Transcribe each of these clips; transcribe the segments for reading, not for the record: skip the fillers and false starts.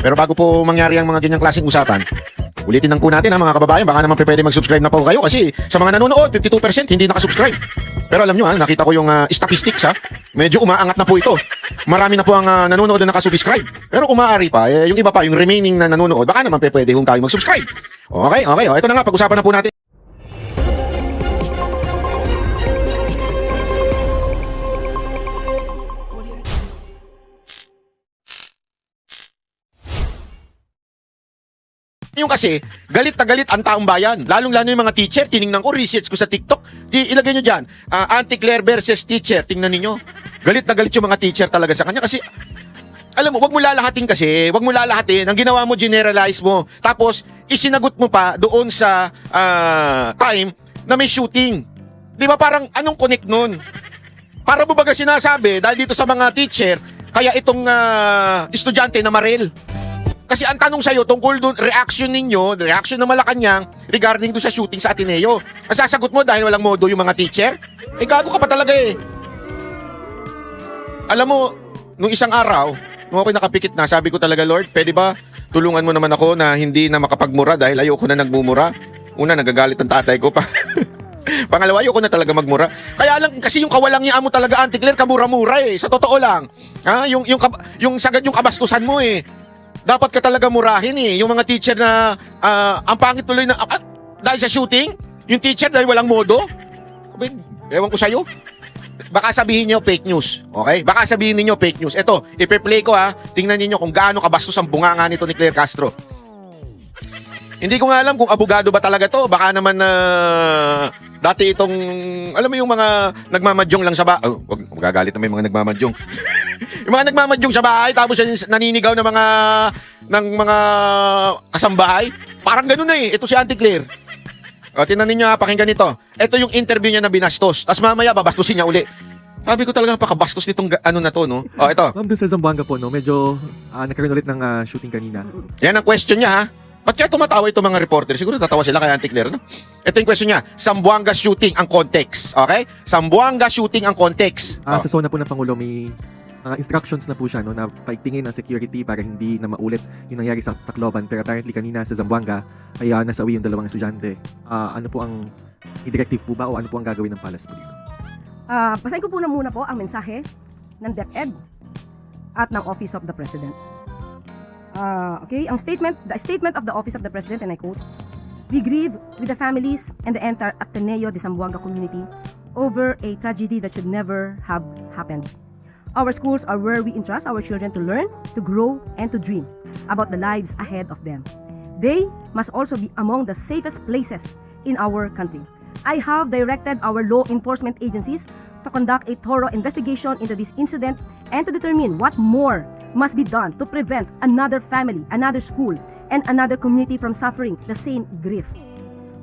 Pero bago po mangyari ang mga ganyang klaseng usapan, ulitin lang po natin ha mga kababayan, baka naman pwede mag-subscribe na po kayo kasi sa mga nanonood, 52% hindi nakasubscribe. Pero alam nyo ha, nakita ko yung statistics ha, medyo umaangat na po ito. Marami na po ang nanonood na nakasubscribe. Pero kung maaari pa, yung iba pa, yung remaining na nanonood, baka naman pwede hong tayo mag-subscribe. Okay, okay, ito na nga, pag-usapan na po natin. Yung kasi, galit na galit ang taong bayan. Lalong-lalo yung mga teacher, tiningnan ko, research ko sa TikTok. Ilagay nyo dyan, Auntie Claire versus teacher, tingnan ninyo. Galit na galit yung mga teacher talaga sa kanya kasi, alam mo, wag mo lalahatin kasi, wag mo lalahatin. Ang ginawa mo, generalize mo. Tapos, isinagot mo pa doon sa time na may shooting. Di ba parang, anong connect nun? Para mo baga sinasabi, dahil dito sa mga teacher, kaya itong estudyante na maril. Kasi ang tanong sa'yo tungkol doon, reaction ninyo, reaction ng Malacanang regarding doon sa shooting sa Ateneo. Ang sasagot mo dahil walang modo yung mga teacher? Eh gago ka pa talaga eh. Alam mo, nung isang araw, nung ako'y nakapikit na, sabi ko talaga, Lord, pwede ba tulungan mo naman ako na hindi na makapagmura dahil ayoko na nagmumura. Una, nagagalit ang tatay ko pa. Pangalawa, ayoko na talaga magmura. Kaya lang, kasi yung kawalang niya mo talaga, Auntie Claire, kamura-mura eh. Sa totoo lang. Ha? Yung sagad yung kabastusan mo eh. Dapat ka talaga murahin eh. Yung mga teacher na ang pangit tuloy na dahil sa shooting, yung teacher dahil walang modo. Ewan ko sa'yo. Baka sabihin niyo fake news. Okay? Baka sabihin niyo fake news. Ito, ipe-play ko ha. Tingnan niyo kung gaano kabastos ang bunganga nito ni Claire Castro. Hindi ko nga alam kung abogado ba talaga to. Baka naman dati itong, alam mo yung mga nagmamadyong lang sa bahay. Oh, wag magagalit na may mga nagmamadyong. Yung mga nagmamadyong sa bahay tapos naninigaw ng mga kasambahay. Parang ganoon na eh. Ito si Auntie Claire. O, tinan ninyo ha, pakinggan nito. Ito yung interview niya na binastos. Tapos mamaya babastusin niya uli. Sabi ko talaga pakabastos nitong ano na to, no? O, ito. Ma'am, doon sa Zamboanga po, no, medyo nagkaroon ulit ng shooting kanina. Yan ang question niya ha. Ba't kaya tumatawa itong mga reporter? Siguro tatawa sila kay Auntie Claire, no? Ito yung question niya. Zamboanga shooting ang context. Okay? Zamboanga shooting ang context. Sa zona po ng Pangulo, may instructions na po siya, no, na paigtingin ang security para hindi na maulit yung nangyari sa Tacloban. Pero apparently kanina sa Zamboanga ay nasa uwi yung dalawang estudyante. Ano po ang directive po ba o ano po ang gagawin ng palace po dito? Basahin ko po muna po ang mensahe ng DepEd at ng Office of the President. Okay, the statement of the Office of the President, and I quote, "We grieve with the families and the entire Ateneo de Zamboanga community over a tragedy that should never have happened. Our schools are where we entrust our children to learn, to grow, and to dream about the lives ahead of them. They must also be among the safest places in our country. I have directed our law enforcement agencies to conduct a thorough investigation into this incident and to determine what more must be done to prevent another family, another school, and another community from suffering the same grief.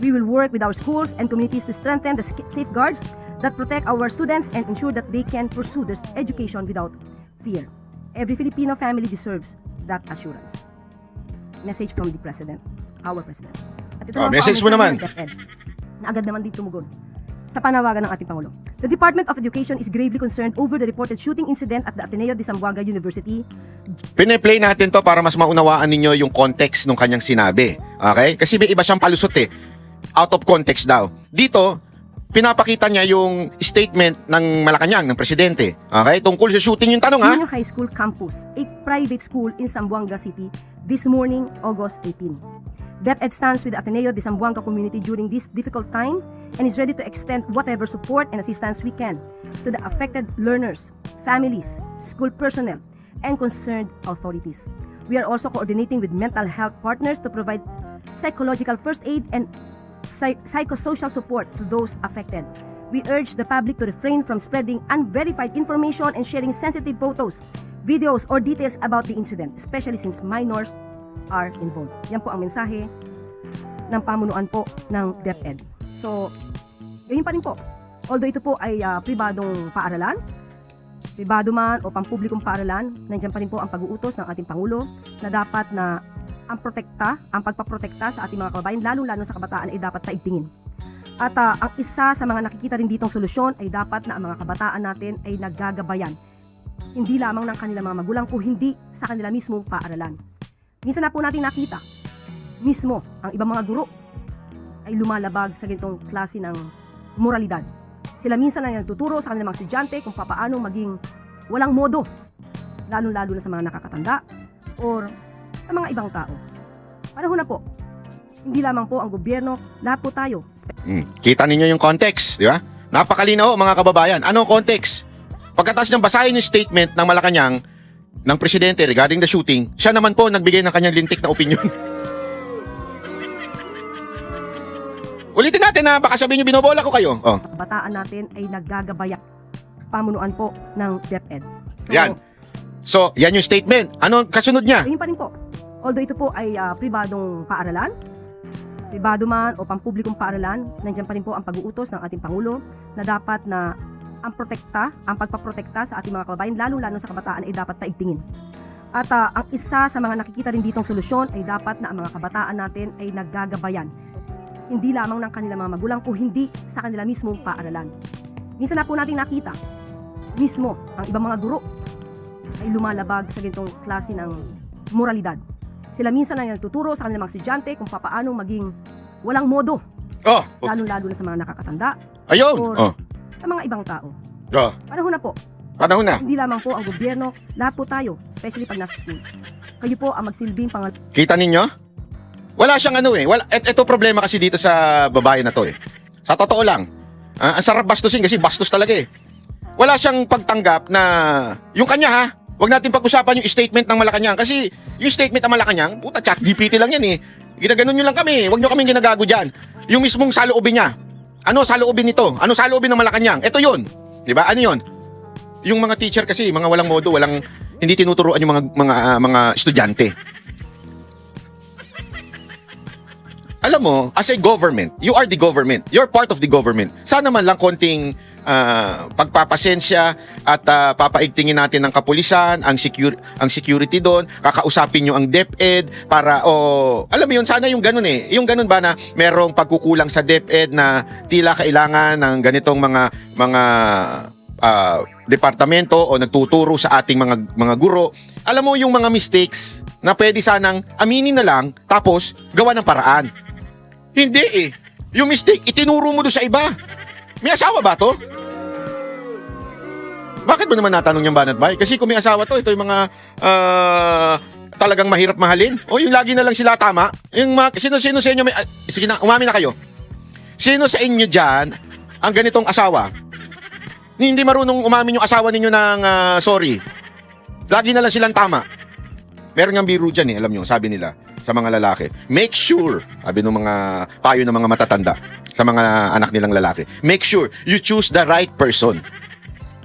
We will work with our schools and communities to strengthen the safeguards that protect our students and ensure that they can pursue their education without fear. Every Filipino family deserves that assurance." Message from the President, our President. At ito Message mo naman. Na agad naman din tumugon sa panawagan ng ating Pangulo. The Department of Education is gravely concerned over the reported shooting incident at the Ateneo de Zamboanga University. Pine-play natin to para mas maunawaan ninyo yung context ng kanyang sinabi. Okay? Kasi may iba siyang palusot eh. Out of context daw. Dito, pinapakita niya yung statement ng Malacanang, ng presidente. Okay? Tungkol sa shooting yung tanong ha? Junior High School Campus, a private school in Zamboanga City, this morning, August 18. DepEd stands with the Ateneo de Zamboanga community during this difficult time and is ready to extend whatever support and assistance we can to the affected learners, families, school personnel, and concerned authorities. We are also coordinating with mental health partners to provide psychological first aid and psychosocial support to those affected. We urge the public to refrain from spreading unverified information and sharing sensitive photos, videos, or details about the incident, especially since minors are involved. Yan po ang mensahe ng pamunuan po ng DepEd. So, ganyan pa rin po. Although ito po ay pribadong paaralan, pribado man o pampublikong paaralan, nandiyan pa rin po ang pag-uutos ng ating Pangulo na dapat na ang pagpaprotekta sa ating mga kababayan, lalo-lalo sa kabataan ay dapat paigtingin. At ang isa sa mga nakikita rin ditong solusyon ay dapat na ang mga kabataan natin ay naggagabayan. Hindi lamang ng kanilang mga magulang o hindi sa kanila mismong paaralan. Minsan na po natin nakita, mismo ang ibang mga guro ay lumalabag sa ganitong klase ng moralidad. Sila minsan ay nagtuturo sa kanilang mga estudyante kung paano maging walang modo, lalo-lalo na sa mga nakakatanda or sa mga ibang tao. Panahon na po, hindi lamang po ang gobyerno, lahat po tayo. Kita ninyo yung context, di ba? Napakalinaw mga kababayan. Anong context? Pagkatapos niyang basahin yung statement ng Malacanang ng presidente regarding the shooting, siya naman po nagbigay ng kanyang lintik na opinion. Ulitin natin na baka sabihin niyo binobola ko kayo. Oh. Kabataan natin ay naggagabayan pamunuan po ng DepEd. Yan. So, yan yung statement. Ano ang kasunod niya? Yun pa rin po. Although ito po ay pribadong paaralan, pribado man o pampublikong paaralan, nandiyan pa rin po ang pag-uutos ng ating Pangulo na dapat na ang pagpaprotekta sa ating mga kababayan, lalo-lalo sa kabataan ay dapat paigtingin. At ang isa sa mga nakikita rin ditong solusyon ay dapat na ang mga kabataan natin ay naggagabayan. Hindi lamang ng kanilang mga magulang kung hindi sa kanila mismong paaralan. Minsan na po natin nakita, mismo ang ibang mga guro ay lumalabag sa ganitong klase ng moralidad. Sila minsan ay nagtuturo sa kanilang mga estudyante kung paano maging walang modo, Oh. lalo-lalo na sa mga nakakatanda Ayun. or Oh. sa mga ibang tao. Oh. Panahon na po, Panahon na. hindi lamang po ang gobyerno, lahat po tayo, especially pag nasa school. Kayo po ang magsilbing Kita ninyo? Wala siyang ano eh. Ito problema kasi dito sa babae na to eh. Sa totoo lang. Ang sarap bastusin kasi bastos talaga eh. Wala siyang pagtanggap na yung kanya ha. Huwag natin pag-usapan yung statement ng Malacanang kasi yung statement ng Malacanang, puta chat GPT lang yan eh. Ginaganon nyo lang kami. Huwag nyo kami ginagago dyan. Yung mismong saloobin niya. Ano saloobin nito? Ano saloobin ng Malacanang? Ito yun. Diba? Ano yun? Yung mga teacher kasi, mga walang modo, hindi tinuturuan yung mga estudyante. Alam mo, as a government, you are the government. You're part of the government. Sana man lang konting pagpapasensya at papaigtingin natin ng kapulisan, ang security doon, kakausapin nyo ang DepEd para, alam mo yun, sana yung ganun eh. Yung ganun ba na merong pagkukulang sa DepEd na tila kailangan ng ganitong mga departamento o nagtuturo sa ating mga guro. Alam mo yung mga mistakes na pwede sanang aminin na lang tapos gawa ng paraan. Hindi eh. Yung mistake, itinuro mo doon sa iba. May asawa ba to? Bakit mo naman natanong yung banat bay? Kasi kung may asawa to, ito yung mga talagang mahirap mahalin. O yung lagi na lang sila tama. Yung sino sa inyo may... sige na, umamin na kayo. Sino sa inyo dyan ang ganitong asawa? Hindi marunong umamin yung asawa ninyo ng sorry. Lagi na lang silang tama. Meron nga biro dyan eh, alam nyo, sabi nila sa mga lalaki. Make sure, sabi ng mga payo ng mga matatanda sa mga anak nilang lalaki. Make sure you choose the right person.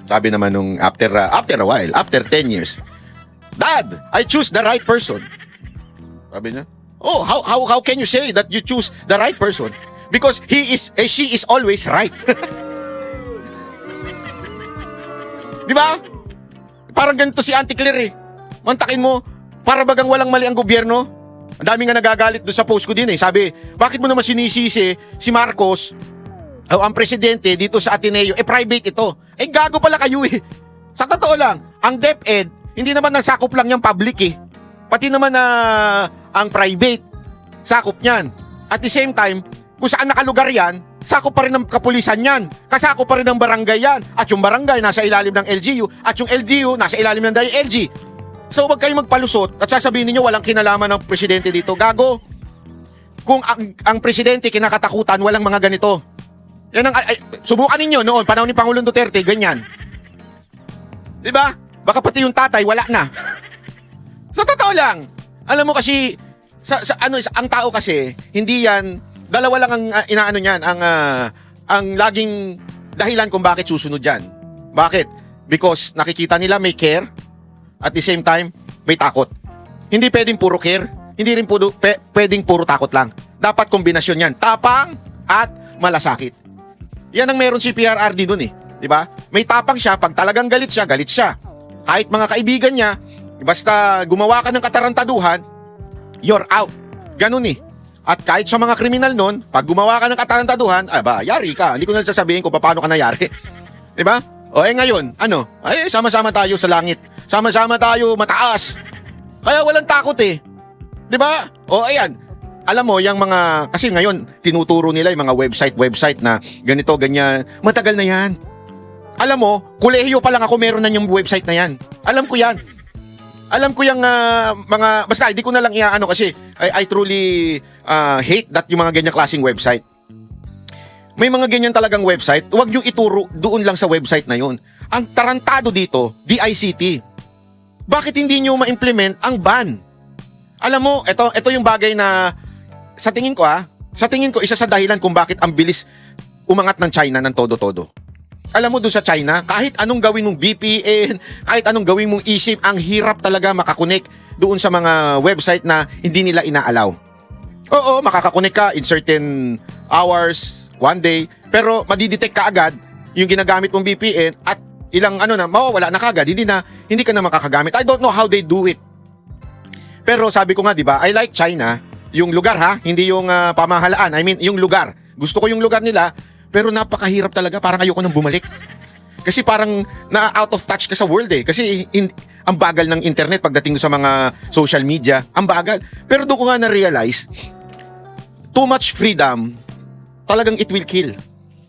Sabi naman nung after a while, after 10 years, Dad, I choose the right person. Sabi niya, oh, how can you say that you choose the right person? Because she is always right. Di ba? Parang ganito si Auntie Claire eh. Mantakin mo, para bagang walang mali ang gobyerno. Ang dami nga nagagalit doon sa post ko din eh. Sabi, bakit mo naman sinisisi si Marcos o ang presidente dito sa Ateneo? Private ito. Gago pala kayo eh. Sa totoo lang, ang DepEd, hindi naman nasakop lang yung public eh. Pati naman ang private, sakop niyan. At the same time, kung saan nakalugar yan, sakop pa rin ng kapulisan yan. Kasakop pa rin ng barangay yan. At yung barangay nasa ilalim ng LGU. At yung LGU nasa ilalim ng DILG. So wag kayong magpalusot at sasabihin niyo walang kinalaman ng presidente dito. Gago. Kung ang presidente kinakatakutan, walang mga ganito. Yan ang subukan ninyo noon panahon ni Pangulong Duterte, ganyan. 'Di ba? Baka pati yung tatay wala na. Sa totoo lang. Alam mo kasi ang tao kasi hindi yan dalawa lang ang inaano niyan, ang laging dahilan kung bakit susunod diyan. Bakit? Because nakikita nila may care. At the same time, may takot. Hindi pwedeng puro care. Hindi rin pwedeng puro takot lang. Dapat kombinasyon yan. Tapang at malasakit. Yan ang meron si PRRD dun eh. Diba? May tapang siya. Pag talagang galit siya, galit siya. Kahit mga kaibigan niya, basta gumawa ka ng katarantaduhan, you're out. Ganun eh. At kahit sa mga kriminal nun, pag gumawa ka ng katarantaduhan, yari ka. Hindi ko na sasabihin kung paano ka nayari. Diba? O ngayon, sama-sama tayo sa langit. Sama-sama tayo mataas. Kaya walang takot eh. 'Di ba? O ayan. Alam mo, yung mga, kasi ngayon, tinuturo nila yung mga website na ganito, ganyan. Matagal na yan. Alam mo, kolehiyo pa lang ako meron na yung website na yan. Alam ko yan. Alam ko yung mga, basta hindi ko na lang iaano kasi I truly hate that yung mga ganyang klaseng website. May mga ganyan talagang website, huwag nyo ituro doon lang sa website na yun. Ang tarantado dito, DICT. Bakit hindi nyo ma-implement ang ban? Alam mo, ito yung bagay na sa tingin ko isa sa dahilan kung bakit ang bilis umangat ng China ng todo-todo. Alam mo doon sa China, kahit anong gawin mong VPN, kahit anong gawin mong eSIM, ang hirap talaga makakonek doon sa mga website na hindi nila inaalaw. Oo, makakakonek ka in certain hours, one day, pero madidetect ka agad yung ginagamit mong VPN at ilang mawawala na kagad, hindi ka na makakagamit. I don't know how they do it. Pero sabi ko nga, di ba, I like China, yung lugar hindi yung pamahalaan. I mean, yung lugar. Gusto ko yung lugar nila, pero napakahirap talaga, parang ayoko nang bumalik. Kasi parang na out of touch ka sa world eh. Kasi ang bagal ng internet pagdating sa mga social media, ang bagal. Pero doon ko nga na-realize, too much freedom, talagang it will kill.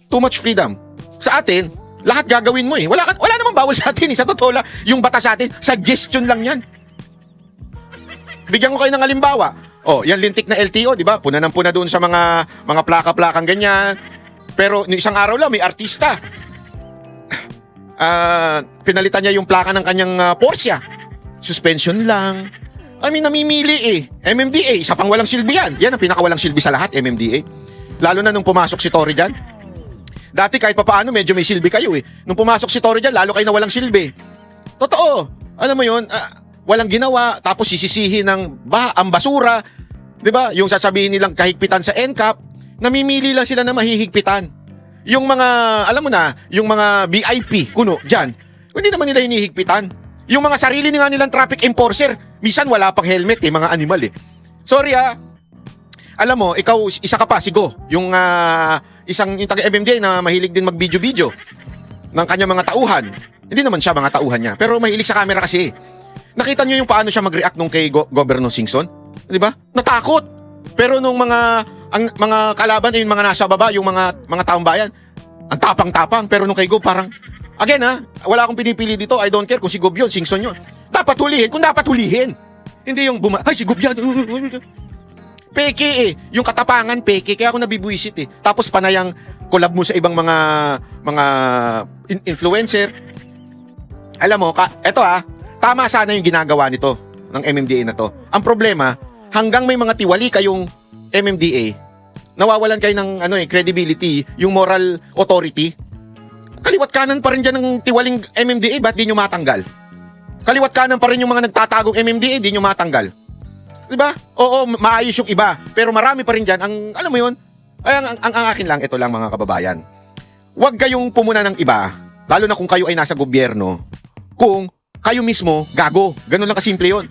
Too much freedom. Sa atin, lahat gagawin mo eh. Wala namang bawal sa atin eh. Sa totoo lang, yung batas sa atin, suggestion lang yan. Bigyan ko kayo ng halimbawa. Yan lintik na LTO, di ba? Puna ng puna doon sa mga plaka-plakang ganyan. Pero isang araw lang, may artista. Pinalitan niya yung plaka ng kanyang Porsche. Suspension lang. I mean, namimili eh. MMDA, isa pang walang silbi yan. Yan ang pinakawalang silbi sa lahat, MMDA. Lalo na nung pumasok si Tory dyan. Dati kahit papaano, medyo may silbi kayo eh. Nung pumasok si Tory dyan, lalo kayo na walang silbi. Totoo. Alam mo yun, walang ginawa, tapos sisisihin ng ang basura. Diba? Yung sasabihin nilang kahigpitan sa NCAP, namimili lang sila na mahihigpitan. Yung mga, alam mo na, yung mga VIP, kuno, dyan, hindi naman nila hinihigpitan. Yung mga sarili nga nilang traffic enforcer, minsan wala pang helmet eh, mga animal eh. Sorry alam mo, ikaw, isa ka pa, si Go, yung yung taga-MMDA na mahilig din mag-video-video ng kanyang mga tauhan. Hindi naman siya mga tauhan niya, pero mahilig sa camera kasi. Nakita niyo yung paano siya mag-react nung kay Governor Singson? Di ba? Natakot. Pero nung mga kalaban ay yung mga nasa baba, yung mga taong bayan, ang tapang-tapang. Pero nung kay Gob parang, again wala akong pinipili dito. I don't care kung si Gob yun, Singson yun. Dapat hulihin kung dapat hulihin. Hindi yung ay si Gob yan. Peke eh. Yung katapangan peke. Kaya ako nabibuisit eh. Tapos panayang collab mo sa ibang mga influencer. Alam mo, eto tama sana yung ginagawa nito ng MMDA na to. Ang problema, hanggang may mga tiwali kayong MMDA, nawawalan kayo ng credibility, yung moral authority. Kaliwat kanan pa rin dyan ng tiwaling MMDA, ba't di nyo matanggal? Kaliwat kanan pa rin yung mga nagtatagong MMDA, di nyo matanggal. Diba? Oo, maayos yung iba, pero marami pa rin dyan, alam mo yun, ang akin lang, ito lang mga kababayan. Huwag kayong pumuna ng iba, lalo na kung kayo ay nasa gobyerno, kung kayo mismo, gago. Ganun lang kasimple yun.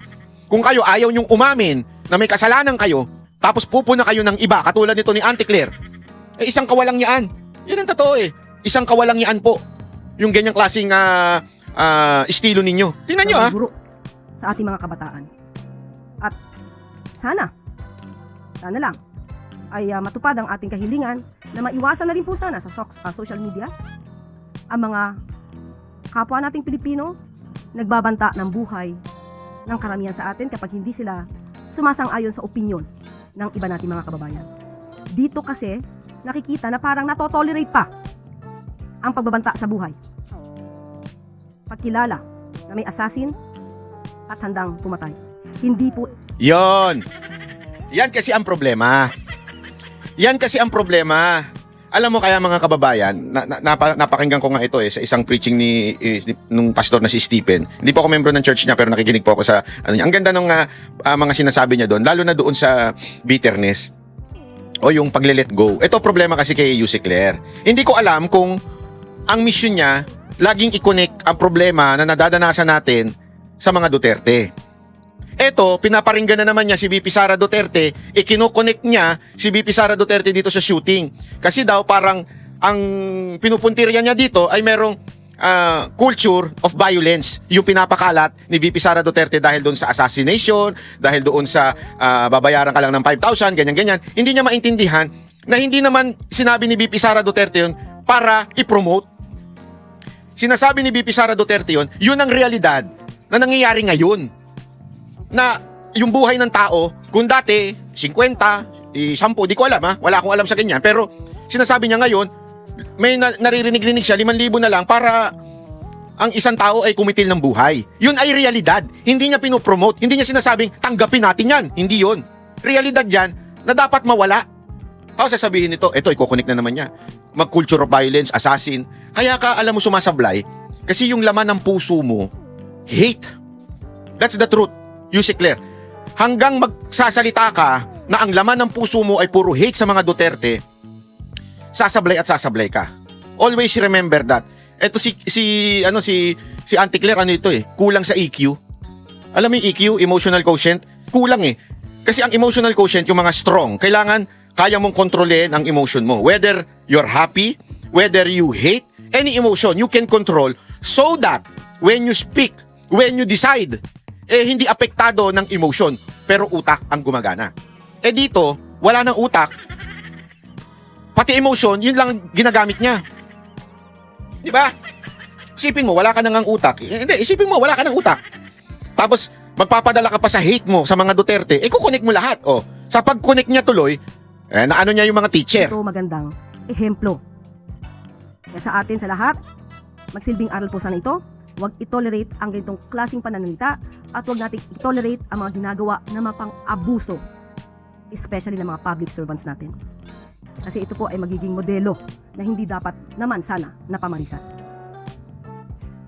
Kung kayo ayaw nyong umamin na may kasalanan kayo, tapos pupuna kayo ng iba, katulad nito ni Auntie Claire, isang kawalang yaan. Yan ang totoo eh. Isang kawalang yaan po. Yung ganyang klaseng estilo ninyo. Tingnan nyo Guro sa ating mga kabataan. At sana lang ay matupad ang ating kahilingan na maiwasan na rin po sana sa social media ang mga kapwa nating Pilipino nagbabanta ng buhay ng karamihan sa atin kapag hindi sila sumasang-ayon sa opinyon ng iba nating mga kababayan. Dito kasi nakikita na parang natotolerate pa ang pagbabanta sa buhay. Pagkilala na may assassin at handang pumatay. Hindi po. Yan kasi ang problema. Yan kasi ang problema. Alam mo kaya mga kababayan, napakinggan ko nga ito sa isang preaching nung pastor na si Stephen. Hindi po ako membro ng church niya pero nakikinig po ako sa ang ganda ng mga sinasabi niya doon, lalo na doon sa bitterness o yung pagle-let go. Ito problema kasi kay Yusek Claire. Hindi ko alam kung ang mission niya laging i-connect ang problema na nadadanasan natin sa mga Duterte. Eto, pinaparinggan na naman niya si VP Sara Duterte, ikino-connect niya si VP Sara Duterte dito sa shooting. Kasi daw parang ang pinupuntirya niya dito ay merong culture of violence yung pinapakalat ni VP Sara Duterte dahil doon sa assassination, dahil doon sa babayaran ka lang ng 5,000, ganyan-ganyan. Hindi niya maintindihan na hindi naman sinabi ni VP Sara Duterte yun para i-promote. Sinasabi ni VP Sara Duterte yun ang realidad na nangyayari ngayon. Na yung buhay ng tao, kung dati 50, 10, di ko alam ha, wala akong alam sa ganyan, pero sinasabi niya ngayon, may naririnig-rinig siya, 5,000 na lang para ang isang tao ay kumitil ng buhay. Yun ay realidad. Hindi niya pinopromote. Hindi niya sinasabing, tanggapin natin yan. Hindi yun. Realidad yan na dapat mawala. Tapos sasabihin nito, eto, iko-connect na naman niya. Mag-culture of violence, assassin. Kaya ka, alam mo, sumasablay. Kasi yung laman ng puso mo, hate. That's the truth. Yussi Claire. Hanggang magsasalita ka na ang laman ng puso mo ay puro hate sa mga Duterte, sasablay at sasablay ka. Always remember that. Ito si Auntie Claire, ano ito kulang sa EQ. Alam mo yung EQ, emotional quotient, kulang Kasi ang emotional quotient, yung mga strong, kailangan kaya mong kontrolin ang emotion mo. Whether you're happy, whether you hate, any emotion you can control so that when you speak, when you decide, hindi apektado ng emotion, pero utak ang gumagana. Dito, wala ng utak, pati emotion, yun lang ginagamit niya. Di ba? Isipin mo, wala ka nang utak. Hindi, isipin mo, wala ka nang utak. Tapos, magpapadala ka pa sa hate mo sa mga Duterte, kukonek mo lahat. Sa pag-connect niya tuloy, naano niya yung mga teacher. Ito magandang ehemplo. Kaya sa atin sa lahat, magsilbing aral po sana ito. Huwag itolerate ang ganitong klaseng pananalita at huwag natin itolerate ang mga ginagawa na mapang-abuso, especially ng mga public servants natin. Kasi ito po ay magiging modelo na hindi dapat naman sana napamarisan.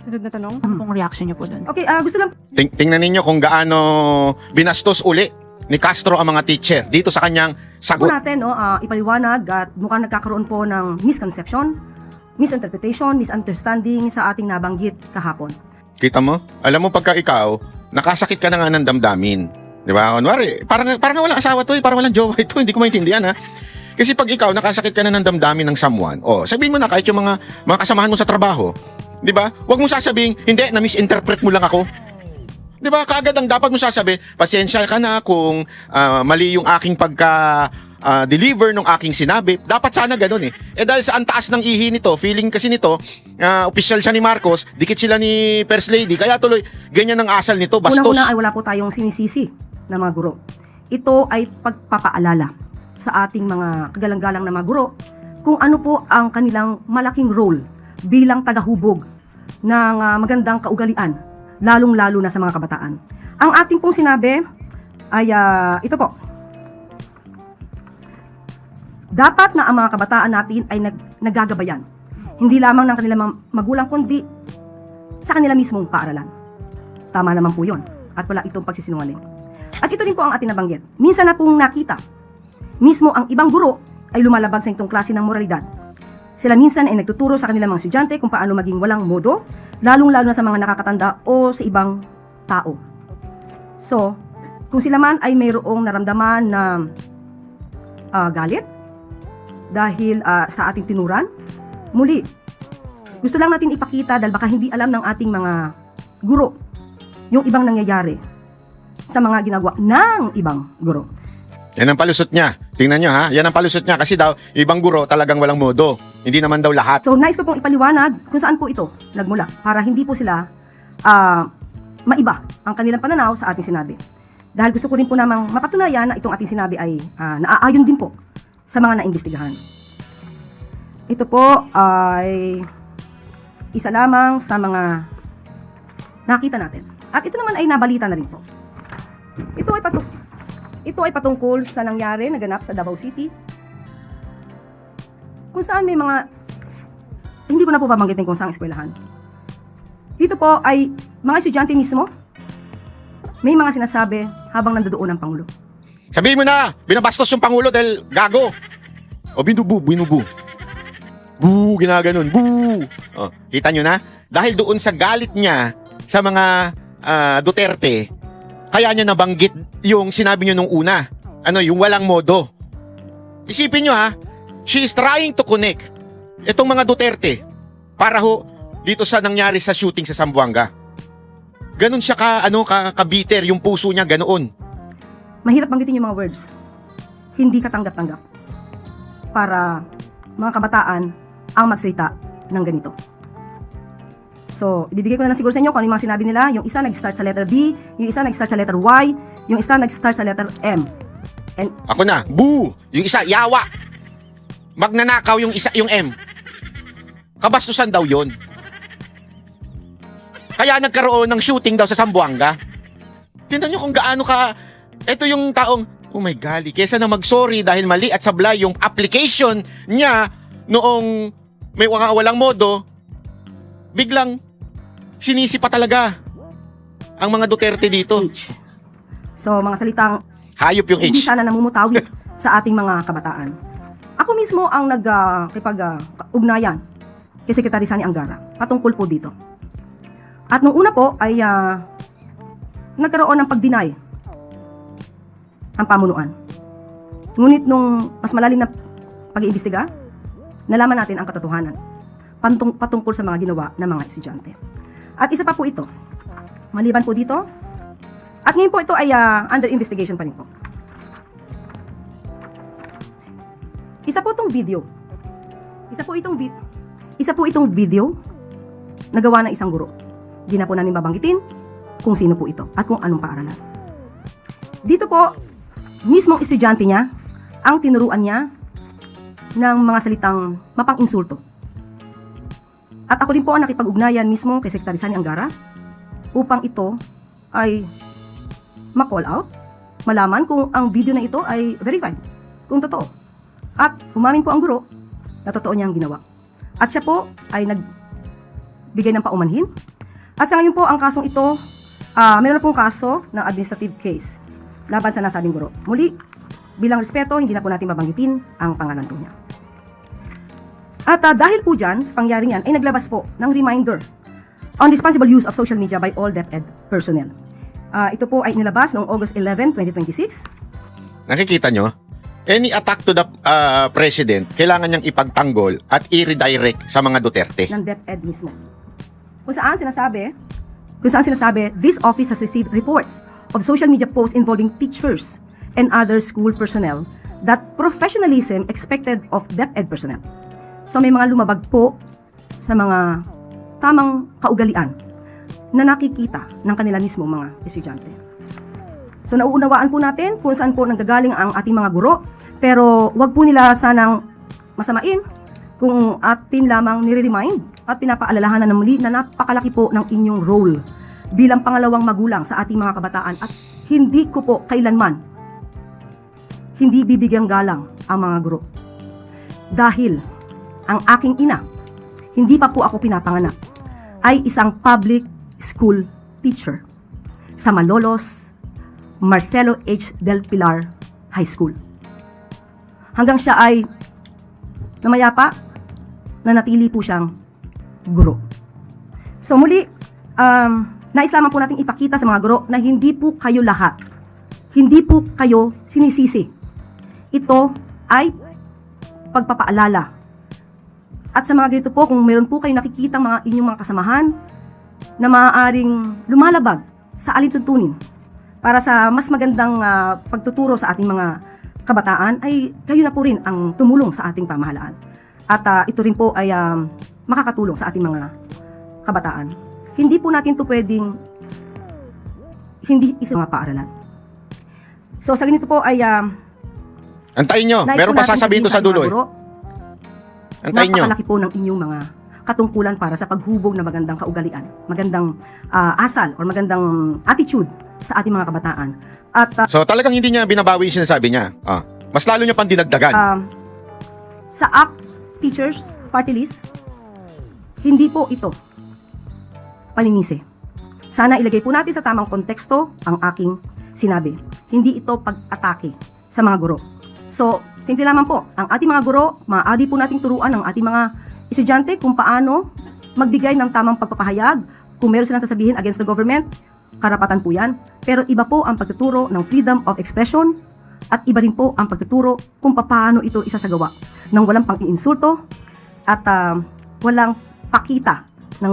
Sunod na tanong, ano pong reaction niyo po doon? Okay, gusto lang Tingnan ninyo kung gaano binastos uli ni Castro ang mga teacher dito sa kanyang po sagot. natin ipaliwanag at mukhang nagkakaroon po ng misconception, misinterpretation, misunderstanding sa ating nabanggit kahapon. Kita mo? Alam mo, pagka ikaw, nakasakit ka na nga ng damdamin. Di ba? Kunwari, parang walang asawa to parang walang jowa ito. Hindi ko maintindihan ha. Kasi pag ikaw, nakasakit ka na ng damdamin ng someone, sabihin mo na kahit yung mga kasamahan mo sa trabaho, di ba? Huwag mo sasabihin, hindi, na-misinterpret mo lang ako. Di ba? Kaagad ang dapat mo sasabihin, pasensya ka na kung mali yung aking deliver ng aking sinabi. Dapat sana ganun dahil sa antaas ng ihi nito, feeling kasi nito, official siya ni Marcos, dikit sila ni First Lady, kaya tuloy, ganyan ang asal nito, bastos. Unang-una ay wala po tayong sinisisi ng mga guro. Ito ay pagpapaalala sa ating mga kagalang-galang na mga guro kung ano po ang kanilang malaking role bilang tagahubog ng magandang kaugalian, lalong-lalo na sa mga kabataan. Ang ating pong sinabi ay ito po. Dapat na ang mga kabataan natin ay nagagabayan. Hindi lamang ng kanilang mga magulang kundi sa kanila mismong paaralan. Tama naman po yun. At wala itong pagsisinungaling. At ito din po ang ating nabanggit. Minsan na pong nakita mismo ang ibang guro ay lumalabag sa itong klase ng moralidad. Sila minsan ay nagtuturo sa kanilang mga estudyante kung paano maging walang modo, lalong-lalo na sa mga nakakatanda o sa ibang tao. So, kung sila man ay mayroong naramdaman na galit dahil sa ating tinuran, muli, gusto lang natin ipakita dahil baka hindi alam ng ating mga guro yung ibang nangyayari sa mga ginagawa ng ibang guro. Yan ang palusot niya. Tingnan nyo ha, yan ang palusot niya kasi daw, ibang guro talagang walang modo. Hindi naman daw lahat. So, nais ko pong ipaliwanag kung saan po ito nagmula para hindi po sila maiba ang kanilang pananaw sa ating sinabi. Dahil gusto ko rin po namang mapatunayan na itong ating sinabi ay naaayon din po sa mga naimbestigahan. Ito po ay isa lamang sa mga nakita natin. At ito naman ay nabalita na rin po. Ito ay patungkol sa nangyari, naganap sa Davao City, kung saan may mga, hindi ko na po babanggitin kung saan eskwelahan. Dito po ay mga estudyante mismo, may mga sinasabi habang nandoon ang Pangulo. Sabihin mo na, binabastos yung Pangulo dahil gago. O binubu. Boo, ginaganon. Boo. Kita nyo na? Dahil doon sa galit niya sa mga Duterte, kaya niya nabanggit yung sinabi niyo nung una. Yung walang modo. Isipin niyo ha, she is trying to connect itong mga Duterte para dito sa nangyari sa shooting sa Zamboanga. Ganon siya ka-bitter, yung puso niya ganoon. Mahirap banggitin yung mga words. Hindi katanggap-tanggap para mga kabataan ang magsalita ng ganito. So, ibibigay ko na lang siguro sa inyo kung ano yung mga sinabi nila. Yung isa nag-start sa letter B, yung isa nag-start sa letter Y, yung isa nag-start sa letter M. And Ako na, boo! Yung isa, yawa! Magnanakaw yung isa, yung M. Kabastusan daw yon. Kaya nagkaroon ng shooting daw sa Zamboanga. Tingnan nyo kung gaano ka... Ito yung taong, oh my golly, kesa na mag-sorry dahil mali at sablay yung application niya noong may walang modo, biglang sinisi pa talaga ang mga Duterte dito. H. So, mga salitang Hayop yung hindi H. sana namumutawi sa ating mga kabataan. Ako mismo ang ugnayan kay Secretary Sani Angara patungkol po dito. At nung una po ay nagkaroon ng pag-deny ang pamunuan. Ngunit nung mas malalim na pag-iimbestiga, nalaman natin ang katotohanan patungkol sa mga ginawa ng mga estudyante. At isa pa po ito, maliban po dito, at ngayon po ito ay under investigation pa rin po. Isa po itong video. Isa po itong video na gawa ng isang guro. Di na po namin babanggitin kung sino po ito at kung anong paaralan. Dito po, mismong estudyante niya ang tinuruan niya ng mga salitang mapang-insulto. At ako rin po ang nakipag-ugnayan mismo kay Secretary Sani Angara upang ito ay ma-call out, malaman kung ang video na ito ay verified, kung totoo. At umamin po ang guro na totoo niyang ginawa. At siya po ay nagbigay ng paumanhin. At sa ngayon po, ang kasong ito, meron na pong kaso ng administrative case laban sa nasabing guro. Muli, bilang respeto, hindi na po natin babanggitin ang pangalan po niya. At dahil po dyan, sa pangyaring yan, ay naglabas po ng reminder on responsible use of social media by all DepEd personnel. Ito po ay nilabas noong August 11, 2026. Nakikita nyo? Any attack to the president, kailangan niyang ipagtanggol at i-redirect sa mga Duterte. Ng DepEd mismo. Kung saan sinasabi, this office has received reports of social media posts involving teachers and other school personnel that professionalism expected of DepEd personnel. So may mga lumabag po sa mga tamang kaugalian na nakikita ng kanila mismo mga estudyante. So nauunawaan po natin kung saan po nanggagaling ang ating mga guro, pero wag po nila sanang masamain kung atin lamang nire-remind at pinapaalalahanan na muli na napakalaki po ng inyong role bilang pangalawang magulang sa ating mga kabataan at hindi ko po kailanman hindi bibigyang galang ang mga guro. Dahil ang aking ina, hindi pa po ako pinapanganak, ay isang public school teacher sa Malolos Marcelo H. Del Pilar High School. Hanggang siya ay namayapa, nanatili po siyang guro. So muli, nais lamang po nating ipakita sa mga guro na hindi po kayo lahat, hindi po kayo sinisisi. Ito ay pagpapaalala. At sa mga ganito po, kung meron po kayo nakikita mga inyong mga kasamahan na maaaring lumalabag sa alintuntunin para sa mas magandang pagtuturo sa ating mga kabataan, ay kayo na po rin ang tumulong sa ating pamahalaan. At ito rin po ay makakatulong sa ating mga kabataan. Hindi po natin ito pwedeng hindi isang mga paaralan. So sa ganito po ay Antayin nyo, meron pa sasabihin to sa dulo. Antayin nyo. Napakalaki po ng inyong mga katungkulan para sa paghubog na magandang kaugalian, magandang asal or magandang attitude sa ating mga kabataan. At So talagang hindi niya binabawi yung sinasabi niya. Mas lalo niya pang dinagdagan. sa ACT Teachers Party List, hindi po ito paninisi. Sana ilagay po natin sa tamang konteksto ang aking sinabi. Hindi ito pag-atake sa mga guro. So, simple lamang po, ang ating mga guro, maaari po nating turuan ang ating mga estudyante kung paano magbigay ng tamang pagpapahayag. Kung meron silang sasabihin against the government, karapatan po yan. Pero iba po ang pagtuturo ng freedom of expression at iba rin po ang pagtuturo kung paano ito isasagawa ng walang pang-iinsulto at walang pakita ng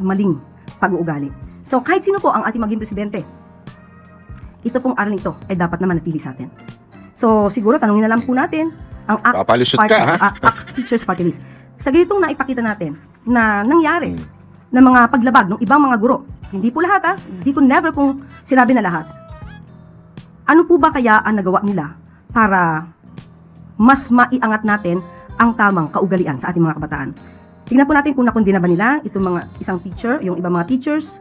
maling pag-uugali. So kahit sino po ang ating maging presidente, ito pong aral nito ay dapat na manatili sa atin. So siguro tanungin na lang po natin ang Papalusot ka, ha? ACT Teachers Party List. Sa ganitong naipakita natin na nangyari ng mga paglabag ng ibang mga guro, hindi po lahat, ha? Hindi ko never kung sinabi na lahat. Ano po ba kaya ang nagawa nila para mas maiangat natin ang tamang kaugalian sa ating mga kabataan? Tingnan po natin kung nakundina ba nila itong mga isang teacher, yung ibang mga teachers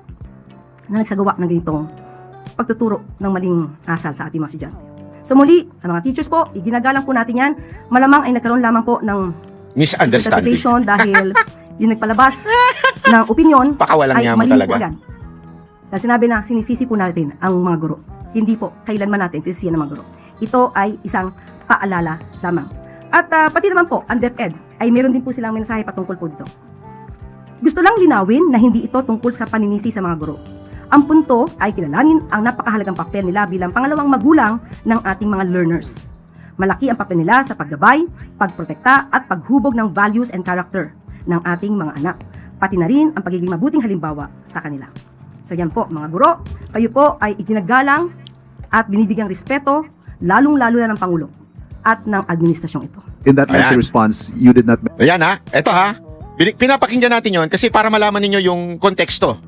na nagsagawa ng ganitong pagtuturo ng maling asal sa ating mga estudyante. So muli, ang mga teachers po, iginagalang po natin yan. Malamang ay nagkaroon lamang po ng Misunderstanding. interpretation dahil yung nagpalabas ng opinion Pakawalang ay niya mo mali talaga. po yan. Dahil sinabi na sinisisi po natin ang mga guro. Hindi po kailanman natin sisisiyan ng mga guro. Ito ay isang paalala lamang. At pati naman po, ang DepEd ay meron din po silang mensahe patungkol po dito. Gusto lang linawin na hindi ito tungkol sa paninisi sa mga guro. Ang punto ay kilalanin ang napakahalagang papel nila bilang pangalawang magulang ng ating mga learners. Malaki ang papel nila sa paggabay, pagprotekta at paghubog ng values and character ng ating mga anak. Pati na rin ang pagiging mabuting halimbawa sa kanila. So yan po mga guro, kayo po ay iginagalang at binibigyang respeto lalong-lalo na ng Pangulo at ng administrasyong ito. In that lengthy Ayan. response, you did not Ayan ha, eto ha. Pinapakinggan natin yon kasi para malaman ninyo yung konteksto.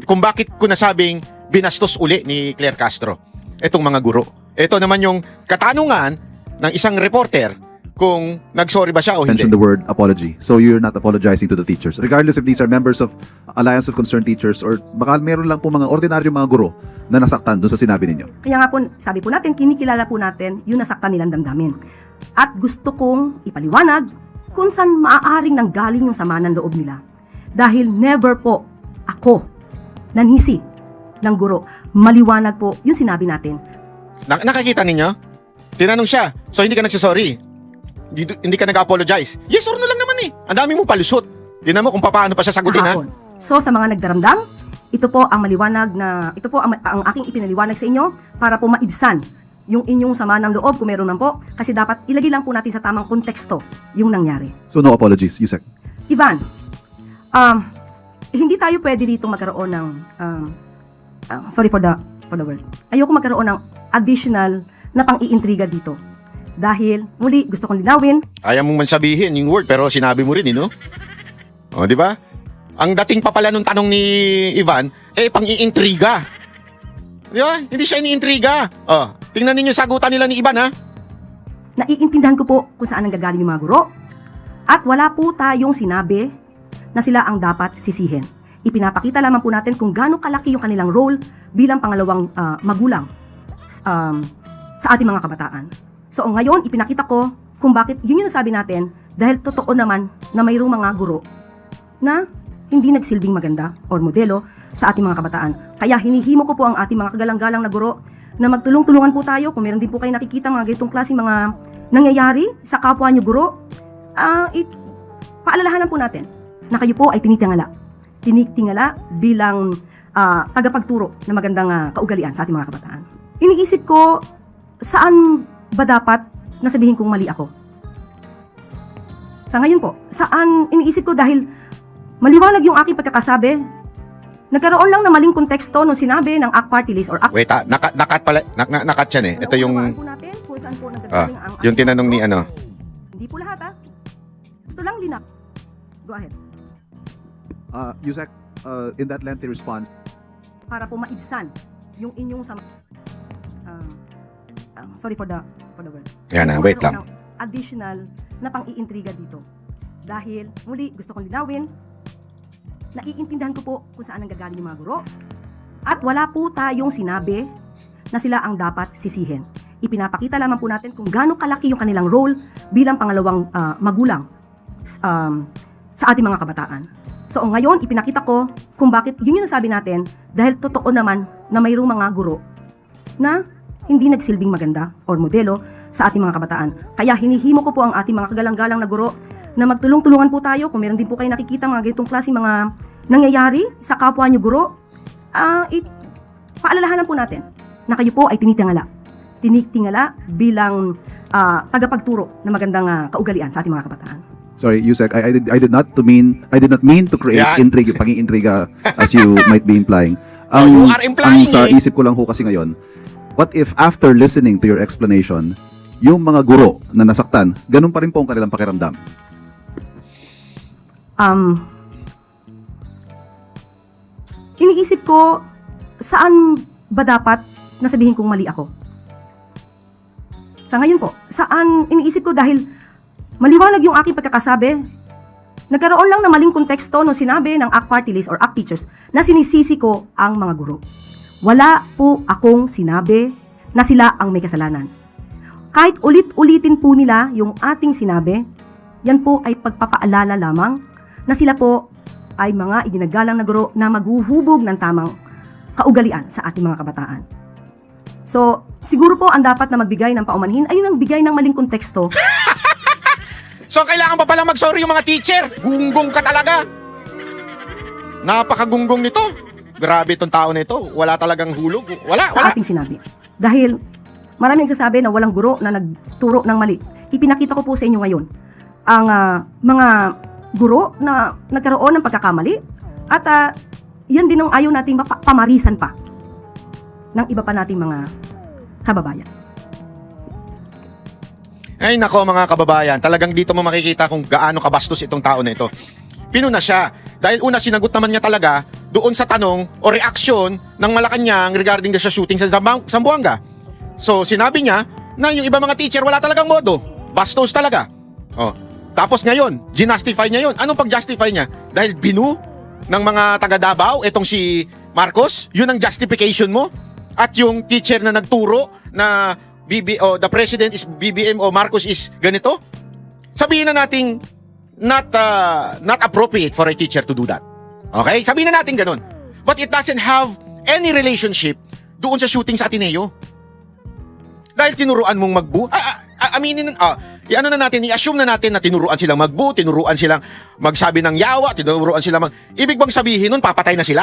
Kung bakit ko nasabing binastos uli ni Claire Castro etong mga guro. Ito naman yung katanungan ng isang reporter kung nagsorry ba siya o hindi. mention the word apology. So you're not apologizing to the teachers. Regardless if these are members of Alliance of Concerned Teachers or baka meron lang po mga ordinaryo mga guro na nasaktan doon sa sinabi ninyo. Kaya nga po, sabi po natin, kinikilala po natin yung nasaktan nilang damdamin. At gusto kong ipaliwanag kung saan maaaring nanggaling yung sama ng loob nila. Dahil never po ako nanhisi ng guro. Maliwanag po yung sinabi natin. Nakakita ninyo? Tinanong siya, so hindi ka nagsasorry? Hindi ka nag-apologize? Yes or no lang naman eh. Ang dami mong palusot. Tingnan mo kung paano pa siya sagutin ha. Kahapon. So sa mga nagdaramdam, ito po ang maliwanag na, ito po ang aking ipinaliwanag sa inyo para po maibsan yung inyong sama ng loob kung meron man po. Kasi dapat ilagay lang po natin sa tamang konteksto yung nangyari. So no apologies, Yusek. Ivan, hindi tayo pwede dito magkaroon ng, sorry for the word. Ayoko magkaroon ng additional na pang-iintriga dito. Dahil, muli, gusto kong linawin, Ayaw mong man sabihin yung word pero sinabi mo rin no? O, di ba? Ang dating pa pala nung tanong ni Ivan, pang-iintriga. Di ba? Hindi siya iniintriga. Oh, tingnan ninyo yung sagutan nila ni Ivan ha. naiintindihan ko po kung saan ang gagaling yung mga guro. At wala po tayong sinabi na sila ang dapat sisihin. Ipinapakita lamang po natin kung gaano kalaki yung kanilang role bilang pangalawang magulang sa ating mga kabataan. So ngayon, ipinakita ko kung bakit yun yung nasabi natin dahil totoo naman na mayroong mga guro na hindi nagsilbing maganda or modelo sa ating mga kabataan. Kaya hinihimo ko po ang ating mga kagalang-galang na guro na magtulong-tulungan po tayo kung meron din po kayo nakikita mga ganitong klaseng mga nangyayari sa kapwa nyo guro. Paalalahanan po natin na kayo po ay tinitingala bilang tagapagturo na magandang kaugalian sa ating mga kabataan. Iniisip ko, saan ba dapat nasabihin kong mali ako? Sa ngayon po, saan iniisip ko dahil maliwanag yung aking pagkakasabi, nagkaroon lang na maling konteksto nung sinabi ng ACT Party List or ACT. Wait nakat pala, nakat yan eh. Ito yung, Po natin kung saan po nagkakaroon ang yung tinanong ni ano. Hindi po lahat Gusto lang linak. Go ahead. Yusek, in that lengthy response, Para po maibsan yung inyong sama. Sorry for the word. Yan na, wait lang. Additional na pang-iintriga dito. Dahil, muli, gusto kong linawin, naiintindihan ko po kung saan ang gagaling yung mga guro. At wala po tayong sinabi na sila ang dapat sisihin. Ipinapakita lamang po natin kung gaano kalaki yung kanilang role bilang pangalawang magulang sa ating mga kabataan. So ngayon, ipinakita ko kung bakit yun yung nasabi natin dahil totoo naman na mayroong mga guro na hindi nagsilbing maganda or modelo sa ating mga kabataan. Kaya hinihimo ko po ang ating mga kagalang-galang na guro na magtulong-tulungan po tayo kung meron din po kayo nakikita mga ganitong klaseng mga nangyayari sa kapwa nyo guro. Paalalahanan po natin na kayo po ay tinitingala bilang tagapagturo na magandang kaugalian sa ating mga kabataan. Sorry, Yusek, I did not mean to create Yan. intrigue, pang-iintriga as you might be implying. You are implying ang sa eh. isip ko lang ho kasi ngayon, what if after listening to your explanation, yung mga guro na nasaktan, ganun pa rin po ang kanilang pakiramdam? Iniisip ko, saan ba dapat nasabihin kong mali ako? Sa ngayon po, saan iniisip ko dahil maliwanag yung aking pagkakasabi. Nagkaroon lang ng maling konteksto nung sinabi ng ACT Party List or ACT Teachers na sinisisi ko ang mga guro. Wala po akong sinabi na sila ang may kasalanan. Kahit ulit-ulitin po nila yung ating sinabi, yan po ay pagpapaalala lamang na sila po ay mga idinagalang na guro na maghuhubog ng tamang kaugalian sa ating mga kabataan. So, siguro po ang dapat na magbigay ng paumanhin ay yung bigay ng maling konteksto. So kailangan pa pala mag-sorry yung mga teacher. Gunggong ka talaga. Napakagunggong nito. Grabe itong tao na ito. Wala talagang hulog. Wala. Sa ating sinabi. Dahil maraming nagsasabi na walang guro na nagturo ng mali. Ipinakita ko po sa inyo ngayon ang mga guro na nagkaroon ng pagkakamali at yan din ang ayaw nating pamarisan pa ng iba pa nating mga kababayan. Ay nako mga kababayan, talagang dito mo makikita kung gaano kabastos itong tao na ito. Pinuna siya dahil una sinagot naman niya talaga doon sa tanong o reaksyon ng Malacanang regarding sa shooting sa Zamboanga. So sinabi niya na yung iba mga teacher wala talagang modo. Bastos talaga. Oh. Tapos ngayon, ginastify niya yon. Anong pag-justify niya? Dahil binu ng mga taga Davao itong si Marcos, yun ang justification mo? At yung teacher na nagturo na the president is BBM o Marcos is ganito? Sabihin na nating not appropriate for a teacher to do that. Okay? Sabihin na natin ganun. But it doesn't have any relationship doon sa shooting sa Ateneo. Dahil tinuruan mong magbu. I-ano na natin, i-assume na natin na tinuruan silang magbu, tinuruan silang magsabi ng yawa, tinuruan silang Ibig bang sabihin nun, papatay na sila?